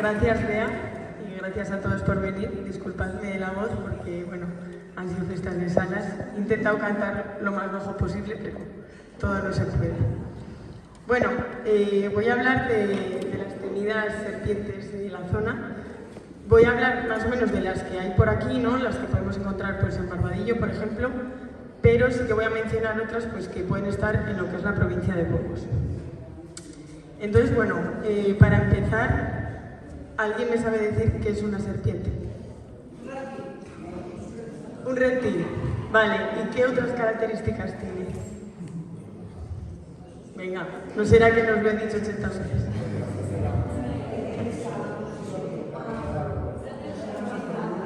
Gracias, Bea, y gracias a todos por venir. Disculpadme la voz porque, bueno, han sido fiestas de salas. He intentado cantar lo más bajo posible, pero todo no se puede. Bueno, voy a hablar de las temidas serpientes de la zona. Voy a hablar más o menos de las que hay por aquí, ¿no? Las que podemos encontrar pues, en Barbadillo, por ejemplo, pero sí que voy a mencionar otras pues, que pueden estar en lo que es la provincia de Burgos. Entonces, bueno, para empezar, ¿alguien me sabe decir qué es una serpiente? Un reptil. Vale, ¿y qué otras características tiene? Venga, ¿no será que nos lo he dicho 80 veces?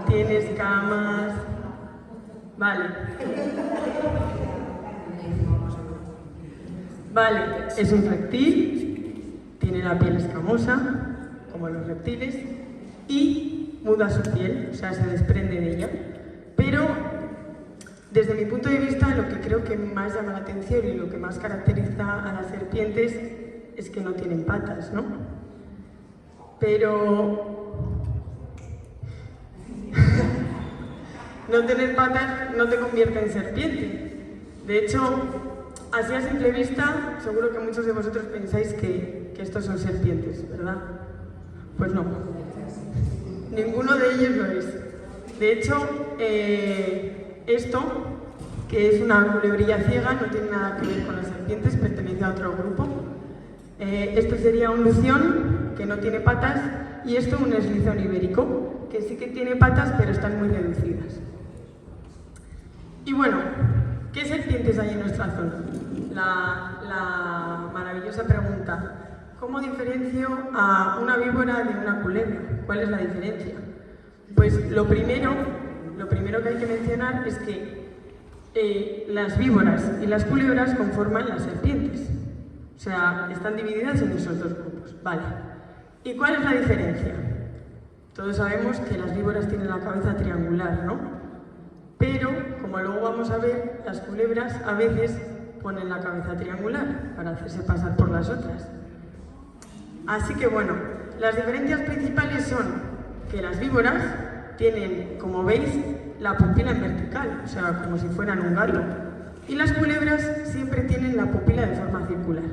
Tiene escamas. Vale. Vale, es un reptil, tiene la piel escamosa, como los reptiles, y muda su piel, o sea, se desprende de ella. Pero, desde mi punto de vista, lo que creo que más llama la atención y lo que más caracteriza a las serpientes es que no tienen patas, ¿no? Pero no tener patas no te convierte en serpiente. De hecho, así a simple vista, seguro que muchos de vosotros pensáis que estos son serpientes, ¿verdad? Pues no. Ninguno de ellos lo es. De hecho, esto, que es una culebrilla ciega, no tiene nada que ver con las serpientes, pertenece a otro grupo. Esto sería un lución, que no tiene patas, y esto un eslizón ibérico, que sí que tiene patas, pero están muy reducidas. Y bueno, ¿qué serpientes hay en nuestra zona? La maravillosa pregunta. ¿Cómo diferencio a una víbora de una culebra? ¿Cuál es la diferencia? Pues lo primero que hay que mencionar es que las víboras y las culebras conforman las serpientes. O sea, están divididas en esos dos grupos. Vale. ¿Y cuál es la diferencia? Todos sabemos que las víboras tienen la cabeza triangular, ¿no? Pero, como luego vamos a ver, las culebras a veces ponen la cabeza triangular para hacerse pasar por las otras. Así que bueno, las diferencias principales son que las víboras tienen, como veis, la pupila en vertical, o sea, como si fueran un gato, y las culebras siempre tienen la pupila de forma circular.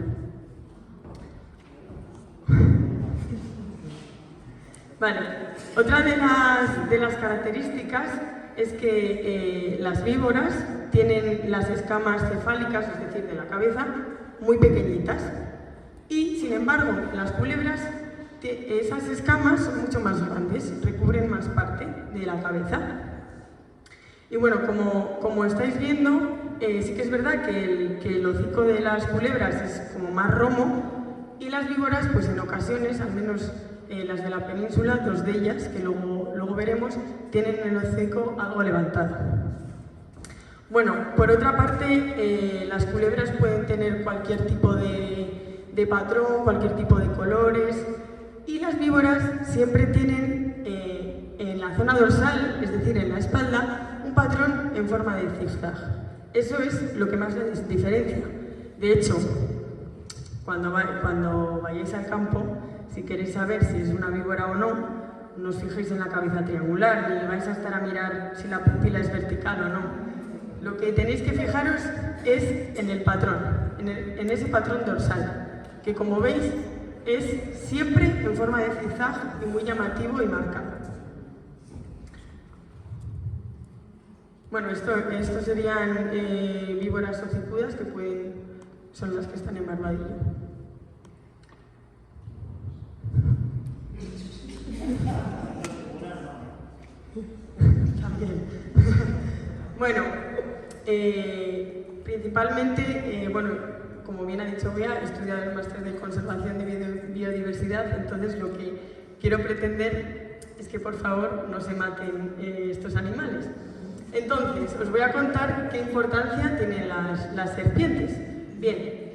Vale, otra de las características es que las víboras tienen las escamas cefálicas, es decir, de la cabeza, muy pequeñitas. Y, sin embargo, las culebras, esas escamas son mucho más grandes, recubren más parte de la cabeza. Y bueno, como estáis viendo, sí que es verdad que el hocico de las culebras es como más romo, y las víboras, pues en ocasiones, al menos las de la península, dos de ellas, que luego veremos, tienen el hocico algo levantado. Bueno, por otra parte, las culebras pueden tener cualquier tipo de patrón, cualquier tipo de colores, y las víboras siempre tienen en la zona dorsal, es decir, en la espalda, un patrón en forma de zigzag. Eso es lo que más les diferencia. De hecho, cuando vayáis al campo, si queréis saber si es una víbora o no, no os fijéis en la cabeza triangular, ni vais a estar a mirar si la pupila es vertical o no. Lo que tenéis que fijaros es en el patrón, en ese patrón dorsal, que como veis es siempre en forma de zigzag y muy llamativo y marcado. Bueno, esto serían víboras hocicudas que son las que están en Barbadillo. También. Bueno, principalmente, bueno, como bien ha dicho Bea, he estudiado el máster de conservación de biodiversidad, entonces lo que quiero pretender es que por favor no se maten estos animales. Entonces, os voy a contar qué importancia tienen las serpientes. Bien,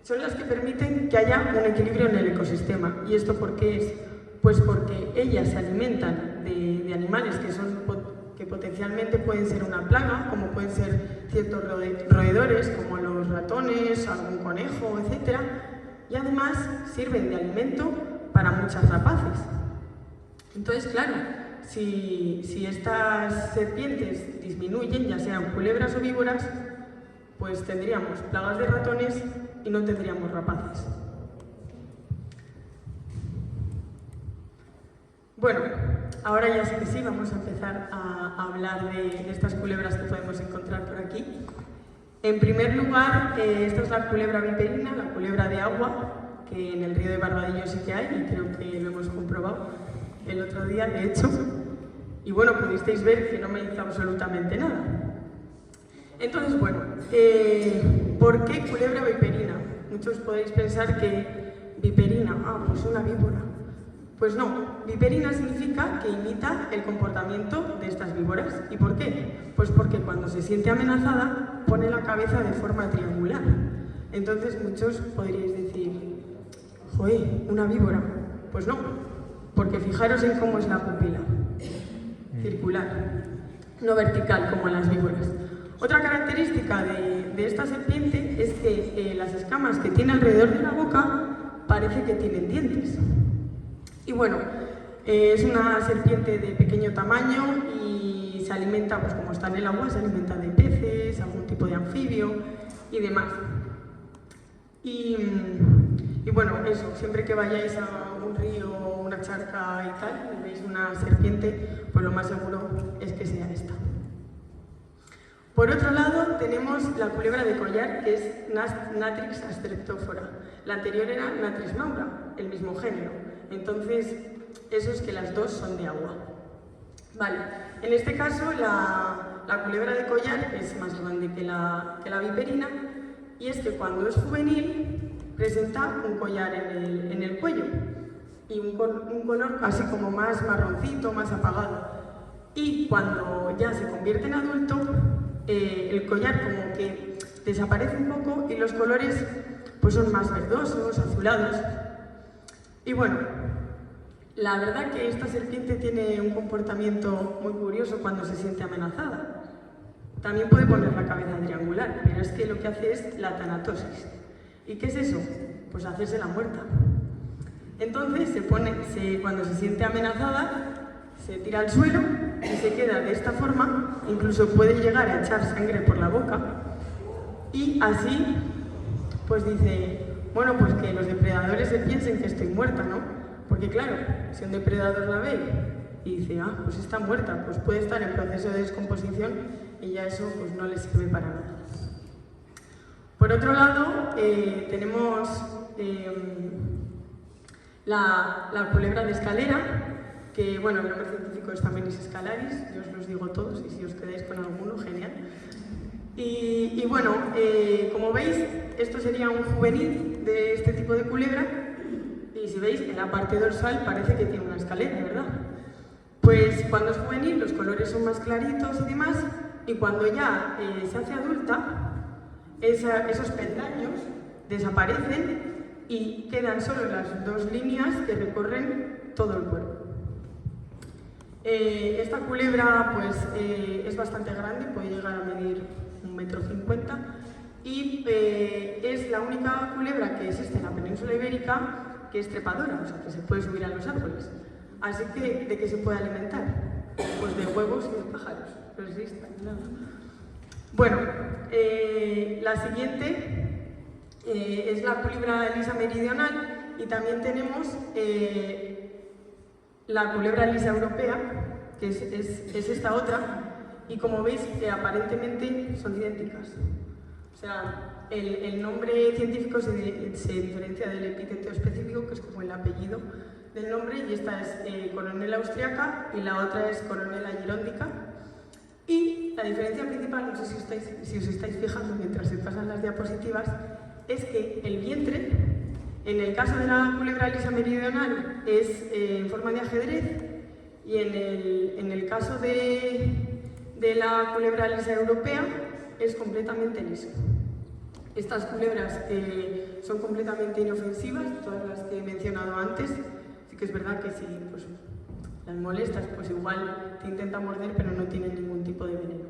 son las que permiten que haya un equilibrio en el ecosistema. ¿Y esto por qué es? Pues porque ellas se alimentan de animales que potencialmente pueden ser una plaga, como pueden ser ciertos roedores, como los ratones, algún conejo, etc. Y además sirven de alimento para muchas rapaces. Entonces, claro, si estas serpientes disminuyen, ya sean culebras o víboras, pues tendríamos plagas de ratones y no tendríamos rapaces. Bueno, ahora ya sí que sí, vamos a empezar a hablar de estas culebras que podemos encontrar por aquí. En primer lugar, esta es la culebra viperina, la culebra de agua, que en el río de Barbadillo sí que hay, y creo que lo hemos comprobado el otro día, de hecho. Y bueno, pudisteis ver que no me hizo absolutamente nada. Entonces, bueno, ¿por qué culebra viperina? Muchos podéis pensar que viperina, pues una víbora. Pues no, viperina significa que imita el comportamiento de estas víboras. ¿Y por qué? Pues porque cuando se siente amenazada pone la cabeza de forma triangular. Entonces muchos podríais decir, joder, una víbora. Pues no, porque fijaros en cómo es la pupila, circular, no vertical como las víboras. Otra característica de esta serpiente es que las escamas que tiene alrededor de la boca parece que tienen dientes. Y bueno, es una serpiente de pequeño tamaño y se alimenta, pues como está en el agua, se alimenta de peces, algún tipo de anfibio y demás. Y bueno, eso, siempre que vayáis a un río o una charca y tal, y veis una serpiente, pues lo más seguro es que sea esta. Por otro lado, tenemos la culebra de collar, que es Natrix astreptophora. La anterior era Natrix maura, el mismo género. Entonces, eso es que las dos son de agua. Vale, en este caso la culebra de collar es más grande que la viperina, y es que cuando es juvenil presenta un collar en el cuello y un color así como más marroncito, más apagado. Y cuando ya se convierte en adulto, el collar como que desaparece un poco y los colores pues son más verdosos, azulados. Y bueno, la verdad que esta serpiente tiene un comportamiento muy curioso cuando se siente amenazada. También puede poner la cabeza triangular, pero es que lo que hace es la tanatosis. ¿Y qué es eso? Pues hacerse la muerta. Entonces cuando se siente amenazada, se tira al suelo y se queda de esta forma, incluso puede llegar a echar sangre por la boca, y así pues dice, bueno, pues que los depredadores se piensen que estoy muerta, ¿no? Porque claro, si un depredador la ve y dice, pues está muerta, pues puede estar en proceso de descomposición y ya eso pues no le sirve para nada. Por otro lado, tenemos la culebra de escalera, que bueno, el nombre científico es Tamenis scalaris, yo os los digo todos y si os quedáis con alguno, genial. Y bueno, como veis, esto sería un juvenil de este tipo de culebra, y si veis, en la parte dorsal parece que tiene una escalera, ¿verdad? Pues cuando es juvenil los colores son más claritos y demás, y cuando ya se hace adulta, esos peldaños desaparecen y quedan solo las dos líneas que recorren todo el cuerpo. Esta culebra pues, es bastante grande, puede llegar a medir 1,50 m, y es la única culebra que existe en la península ibérica que es trepadora, o sea que se puede subir a los árboles. Así que, ¿de qué se puede alimentar? Pues de huevos y de pájaros. Pues sí, está claro. Bueno, la siguiente es la culebra lisa meridional, y también tenemos la culebra lisa europea, que es esta otra, y como veis, aparentemente son idénticas. O sea, el nombre científico se diferencia del epíteto específico, que es como el apellido del nombre, y esta es coronela austriaca y la otra es coronela girondica. Y la diferencia principal, no sé si os estáis fijando mientras se pasan las diapositivas, es que el vientre, en el caso de la culebra lisa meridional, es en forma de ajedrez, y en el caso de la culebra lisa europea es completamente liso. Estas culebras son completamente inofensivas, todas las que he mencionado antes. Sí que es verdad que si pues, las molestas, pues igual te intentan morder, pero no tienen ningún tipo de veneno.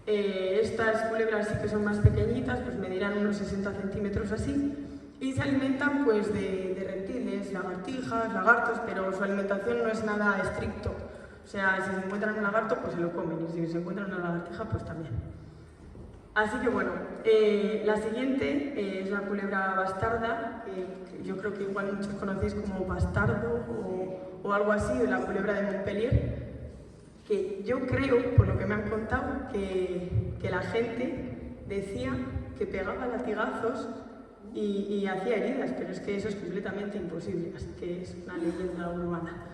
Estas culebras sí que son más pequeñitas, pues medirán unos 60 centímetros así, y se alimentan pues de reptiles, lagartijas, lagartos, pero su alimentación no es nada estricto. O sea, si se encuentran un lagarto, pues se lo comen, y si se encuentran una lagartija, pues también. Así que bueno, la siguiente es la culebra bastarda, que yo creo que igual muchos conocéis como bastardo o algo así, o la culebra de Montpellier, que yo creo, por lo que me han contado, que la gente decía que pegaba latigazos y hacía heridas, pero es que eso es completamente imposible, así que es una leyenda urbana.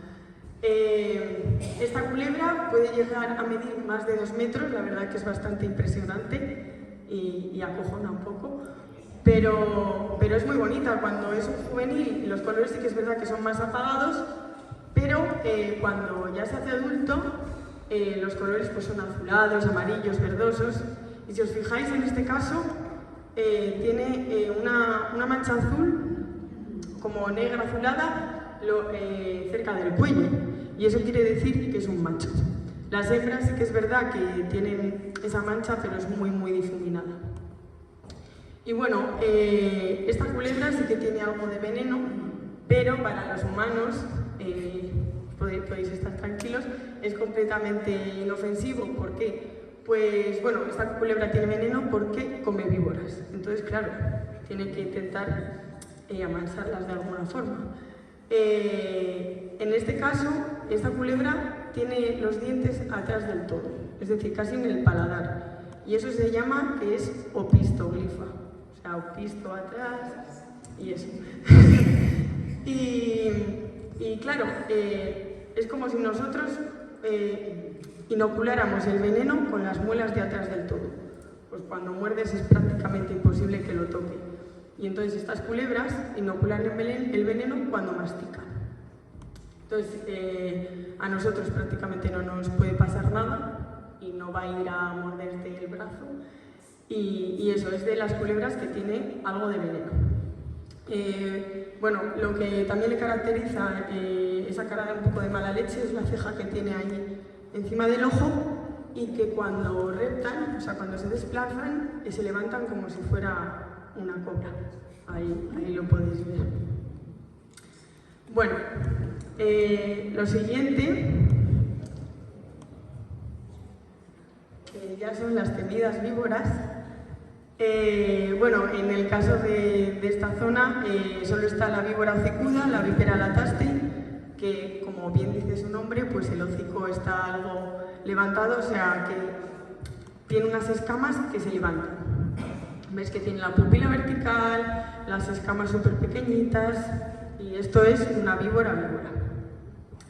Esta culebra puede llegar a medir más de 2 metros, la verdad que es bastante impresionante y acojona un poco, pero es muy bonita. Cuando es un juvenil, los colores sí que es verdad que son más apagados, pero cuando ya se hace adulto, los colores pues son azulados, amarillos, verdosos, y si os fijáis en este caso, tiene una mancha azul, como negra azulada, cerca del cuello, y eso quiere decir que es un macho. Las hembras sí que es verdad que tienen esa mancha, pero es muy difuminada. Y bueno, esta culebra sí que tiene algo de veneno, pero para los humanos, podéis estar tranquilos, es completamente inofensivo. ¿Por qué? Pues bueno, esta culebra tiene veneno porque come víboras. Entonces, claro, tiene que intentar amansarlas de alguna forma. En este caso, esta culebra tiene los dientes atrás del todo, es decir, casi en el paladar, y eso se llama que es opistoglifa, o sea, opisto atrás y eso. y claro, es como si nosotros inoculáramos el veneno con las muelas de atrás del todo. Pues cuando muerdes es prácticamente imposible que lo toque. Y entonces estas culebras inoculan el veneno cuando mastican. Entonces, a nosotros prácticamente no nos puede pasar nada y no va a ir a morderte el brazo. Y eso es de las culebras que tiene algo de veneno. Bueno, lo que también le caracteriza esa cara de un poco de mala leche es la ceja que tiene ahí encima del ojo, y que cuando reptan, o sea, cuando se desplazan, se levantan como si fuera una cobra. Ahí lo podéis ver. Bueno, lo siguiente ya son las temidas víboras. Bueno, en el caso de esta zona solo está la víbora hocicuda, la Vipera latastei, que como bien dice su nombre, pues el hocico está algo levantado, o sea que tiene unas escamas que se levantan. Ves que tiene la pupila vertical, las escamas súper pequeñitas, y esto es una víbora.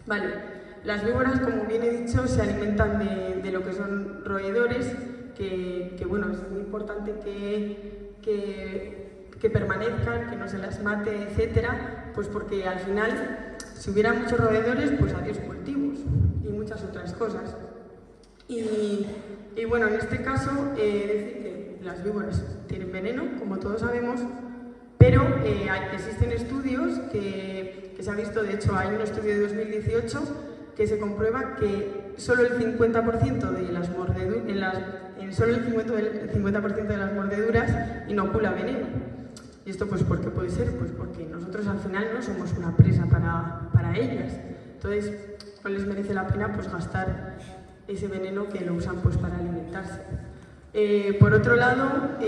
Vale, las víboras, como bien he dicho, se alimentan de lo que son roedores, que bueno, es muy importante que permanezcan, que no se las mate, etcétera, pues porque al final, si hubiera muchos roedores, pues adiós cultivos y muchas otras cosas. Y bueno, en este caso, decir que las víboras tienen veneno, como todos sabemos, pero existen estudios que se ha visto. De hecho, hay un estudio de 2018 que se comprueba que solo el 50% de las mordeduras, solo el 50% de las mordeduras inocula veneno. ¿Y esto pues por qué puede ser? Pues porque nosotros al final no somos una presa para ellas. Entonces, no les merece la pena pues gastar ese veneno que lo usan pues para alimentarse. Por otro lado,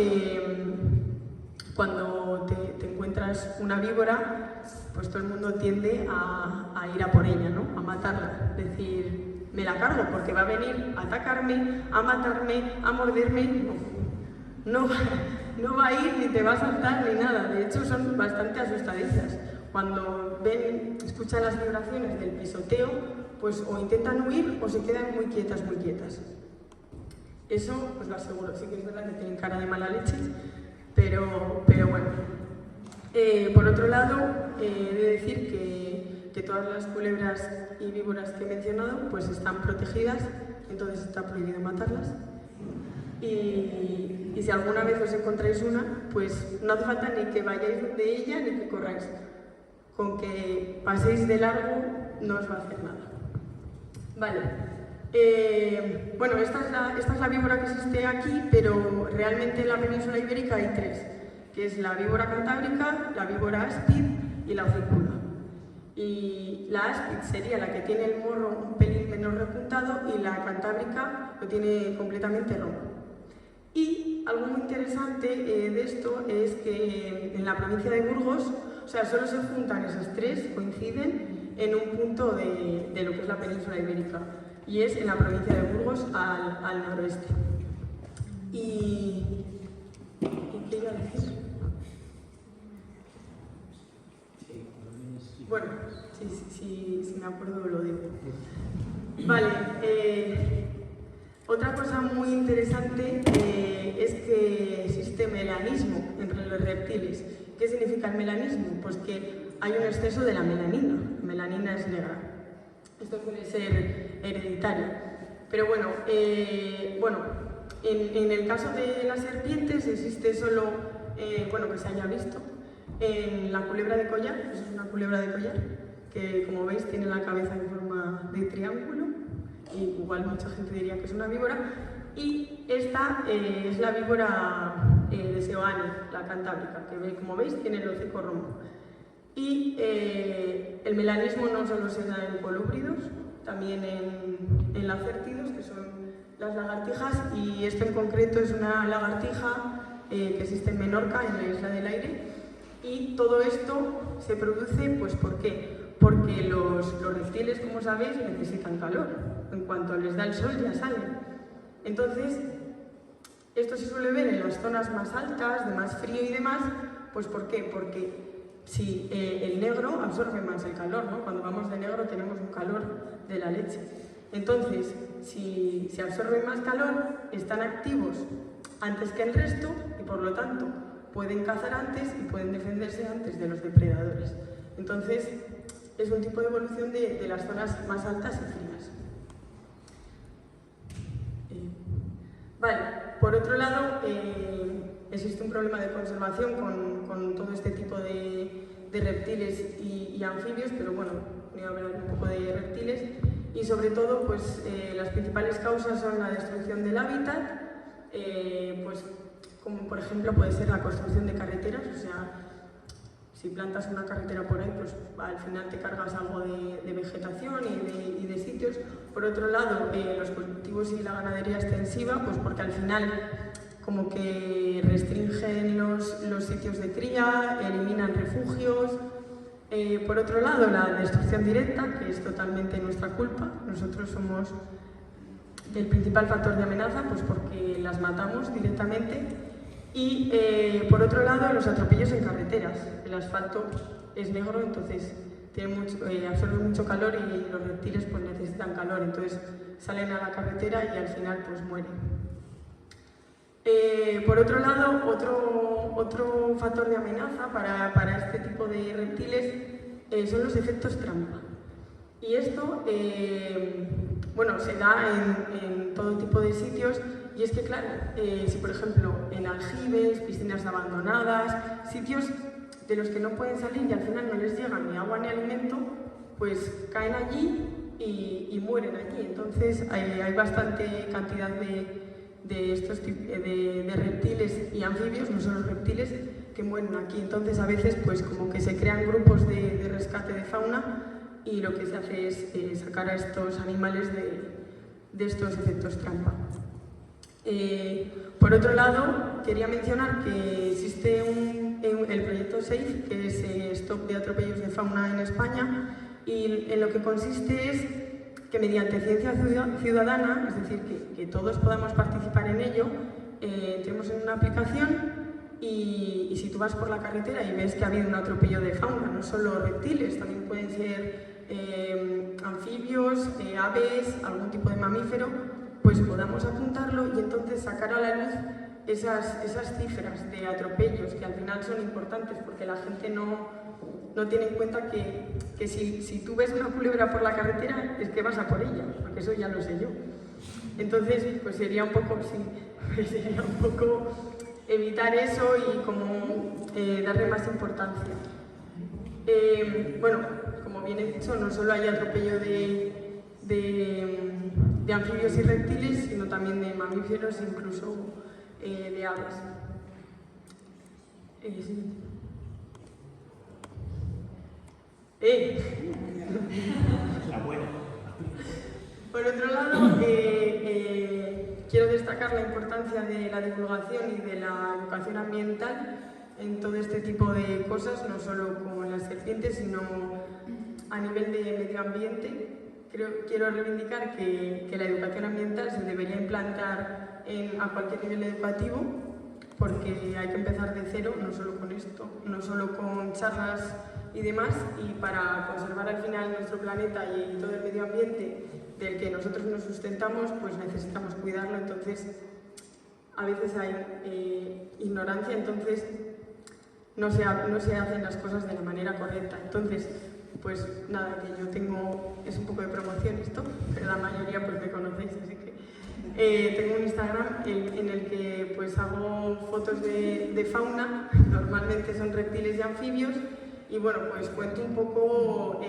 cuando te encuentras una víbora, pues todo el mundo tiende a ir a por ella, ¿no? A matarla, decir, me la cargo porque va a venir a atacarme, a matarme, a morderme. No va a ir ni te va a saltar ni nada. De hecho, son bastante asustadizas. Cuando escuchan las vibraciones del pisoteo, pues o intentan huir o se quedan muy quietas. Eso pues lo aseguro. Sí que es verdad que tienen cara de mala leche, pero bueno. Por otro lado, he de decir que todas las culebras y víboras que he mencionado pues están protegidas, entonces está prohibido matarlas. Y si alguna vez os encontráis una, pues no hace falta ni que vayáis de ella ni que corráis. Con que paséis de largo no os va a hacer nada. Vale. Bueno, esta es la víbora que existe aquí, pero realmente en la península ibérica hay 3. que es la víbora cantábrica, la víbora áspid y la hocicuda. Y la áspid sería la que tiene el morro un pelín menos repuntado y la cantábrica lo tiene completamente rojo. Y algo muy interesante de esto es que en la provincia de Burgos, o sea, solo se juntan esas tres, coinciden en un punto de lo que es la península ibérica, y es en la provincia de Burgos al noroeste. ¿Y qué iba a decir? Bueno, si me acuerdo lo digo. Vale, otra cosa muy interesante es que existe melanismo entre los reptiles. ¿Qué significa el melanismo? Pues que hay un exceso de la melanina. La melanina es negra. Esto suele ser hereditario. Pero bueno, en el caso de las serpientes existe solo, que se haya visto, en la culebra de collar. Eso es una culebra de collar, que como veis tiene la cabeza en forma de triángulo, y igual mucha gente diría que es una víbora, y esta es la víbora de Seoane, la cantábrica, que como veis tiene el hocico rojo. Y el melanismo no solo se da en colúbridos, también en lacértidos, que son las lagartijas, y esto en concreto es una lagartija que existe en Menorca, en la Isla del Aire, y todo esto se produce, pues ¿por qué? Porque los reptiles, como sabéis, necesitan calor. En cuanto les da el sol ya salen. Entonces, esto se suele ver en las zonas más altas, de más frío y demás. Pues ¿por qué? Porque si el negro absorbe más el calor, ¿no? Cuando vamos de negro tenemos un calor de la leche. Entonces, si se absorbe más calor, están activos antes que el resto y por lo tanto pueden cazar antes y pueden defenderse antes de los depredadores. Entonces, es un tipo de evolución de las zonas más altas y frías. Vale, por otro lado, existe un problema de conservación con todo este tipo de reptiles y anfibios, pero bueno, voy a hablar un poco de reptiles. Y sobre todo, pues las principales causas son la destrucción del hábitat, pues como por ejemplo puede ser la construcción de carreteras, o sea, si plantas una carretera por ahí, pues al final te cargas algo de vegetación y de sitios. Por otro lado, los cultivos y la ganadería extensiva, pues porque al final como que restringen los sitios de cría, eliminan refugios. Por otro lado, la destrucción directa, que es totalmente nuestra culpa. Nosotros somos el principal factor de amenaza, pues porque las matamos directamente. Y por otro lado, los atropellos en carreteras. El asfalto es negro, entonces absorbe mucho calor y los reptiles pues necesitan calor, entonces salen a la carretera y al final pues mueren. Por otro lado, otro factor de amenaza para este tipo de reptiles son los efectos trampa. Y esto se da en todo tipo de sitios. Y es que, claro, si por ejemplo en aljibes, piscinas abandonadas, sitios de los que no pueden salir y al final no les llega ni agua ni alimento, pues caen allí y mueren allí. Entonces hay bastante cantidad de estos de reptiles y anfibios, no solo reptiles, que mueren aquí. Entonces a veces pues como que se crean grupos de rescate de fauna y lo que se hace es sacar a estos animales de estos efectos trampa. Por otro lado, quería mencionar que existe el proyecto SAFE, que es Stop de Atropellos de Fauna en España, y en lo que consiste es que mediante ciencia ciudadana, es decir, que todos podamos participar en ello, entremos en una aplicación y si tú vas por la carretera y ves que ha habido un atropello de fauna, no solo reptiles, también pueden ser anfibios, aves, algún tipo de mamífero, pues podamos apuntarlo y entonces sacar a la luz esas cifras de atropellos que al final son importantes porque la gente no tiene en cuenta que si tú ves una culebra por la carretera es que vas a por ella, porque eso ya lo sé yo. Entonces, pues sería un poco evitar eso y como darle más importancia. Como bien he dicho, no solo hay atropello de anfibios y reptiles, sino también de mamíferos e incluso de aves. Sí. La buena. Por otro lado, quiero destacar la importancia de la divulgación y de la educación ambiental en todo este tipo de cosas, no solo con las serpientes, sino a nivel de medio ambiente. Quiero reivindicar que la educación ambiental se debería implantar a cualquier nivel educativo, porque hay que empezar de cero, no solo con esto, no solo con charlas y demás, y para conservar al final nuestro planeta y todo el medio ambiente del que nosotros nos sustentamos, pues necesitamos cuidarlo. Entonces a veces hay ignorancia, entonces no se hacen las cosas de la manera correcta. Entonces, pues nada, que yo tengo, es un poco de promoción esto, pero la mayoría pues me conocéis, así que tengo un Instagram en el que pues hago fotos de fauna, normalmente son reptiles y anfibios, y bueno, pues cuento un poco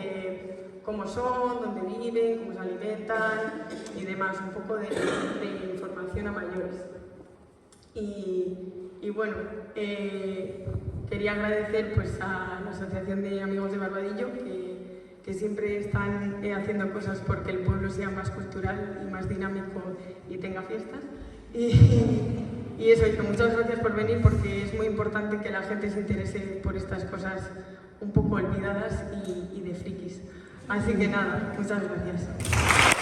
cómo son, dónde viven, cómo se alimentan y demás, un poco de información a mayores. Y bueno, quería agradecer pues a la Asociación de Amigos de Barbadillo, que siempre están haciendo cosas porque el pueblo sea más cultural y más dinámico y tenga fiestas. Y eso, y que muchas gracias por venir, porque es muy importante que la gente se interese por estas cosas un poco olvidadas y de frikis. Así que nada, muchas gracias.